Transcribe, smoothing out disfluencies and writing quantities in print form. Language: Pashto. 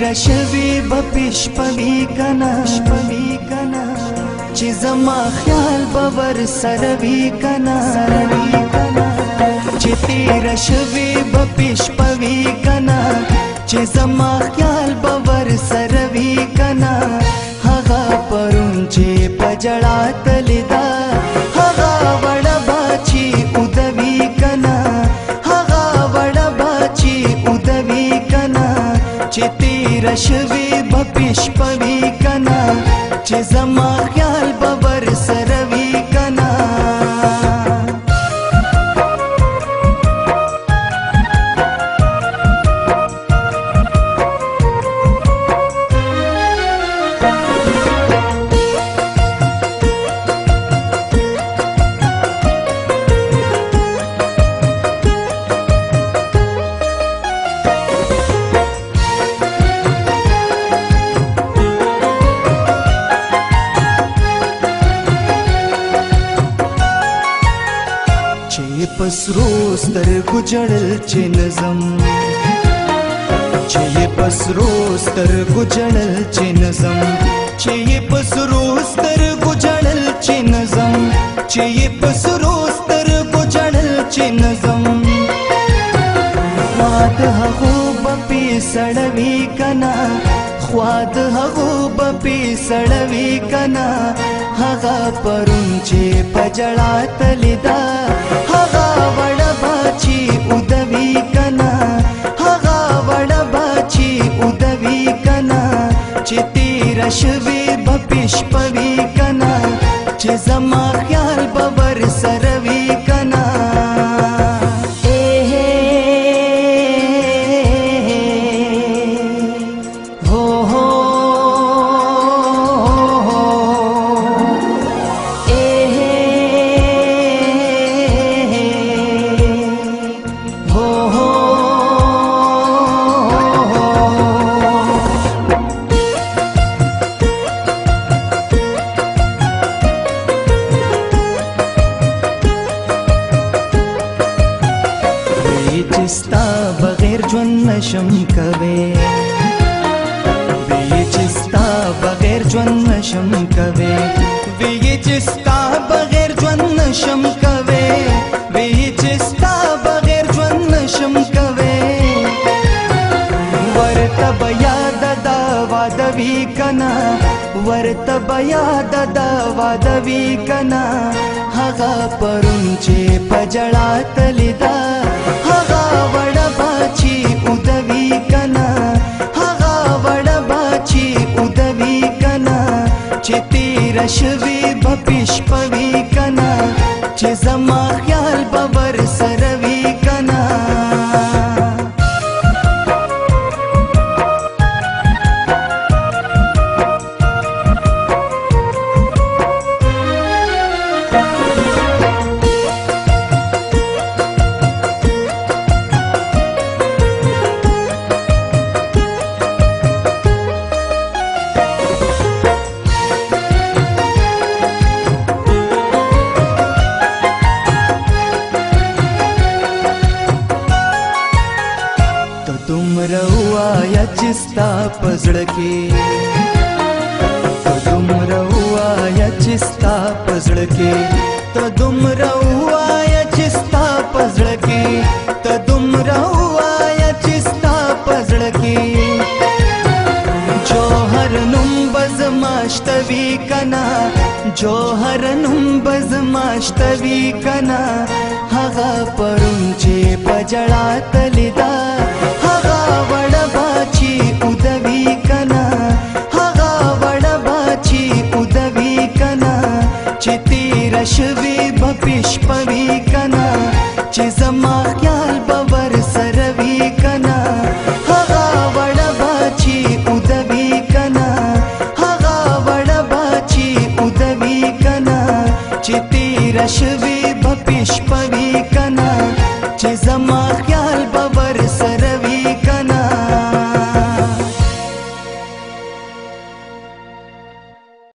تیر شوی بپشپوی کنا چې زما خیال باور سروي کنا چې تیر شوی بپشپوی کنا چې زما خیال باور سروي کنا هغه پرون چې پجړا تلدا هغه وړ باچی ودوي کنا هغه وړ باچی ودوي کنا چې تیر شوی بپشپوی کنا چې زما خیال باور سروي کنا پسرو سترګو جړل چې نظم چې پسرو سترګو جړل چې نظم چې پسرو سترګو جړل چې نظم چې پسرو سترګو جړل چې نظم خواد هغو بپی سړوي کنا خواد هغو بپی سړوي کنا هغه پرون چې پجړا تلدا هغه وړ باچی ودوي کنا هغه وړ باچی ودوي کنا چې تیر شوی بپشپوي کنا چې زما خیال باور سروي کنا چستا بغیر ژوند نشم کوي وی چستا بغیر ژوند نشم کوي وی چستا بغیر ژوند نشم کوي وی چستا بغیر ژوند نشم کوي ورته بیا د وادوي کنا ورته بیا د وادوي کنا هغه پرون چې پجړا تلدا هغه وړ باچی ودوي کنا هغه وړ باچی ودوي کنا چې تیر شوی بپشپوي کنا چې زما خیال باور سروي کنا روایا چستا پزړه کې تدوم روایا چستا پزړه کې تدوم روایا چستا پزړه کې تدوم روایا چستا پزړه کې جوهر نوم بزماشتوي کنا جوهر نوم بزماشتوي کنا هغه پرون چې پجړا تلدا وړ باچی ودوي کنا هغه وړ باچی ودوي کنا چې تیر شوی بپشپوي کنا چې زما خیال باور سروي کنا هغه وړ باچی ودوي کنا هغه وړ باچی ودوي کنا چې تیر شوی بپشپوي کنا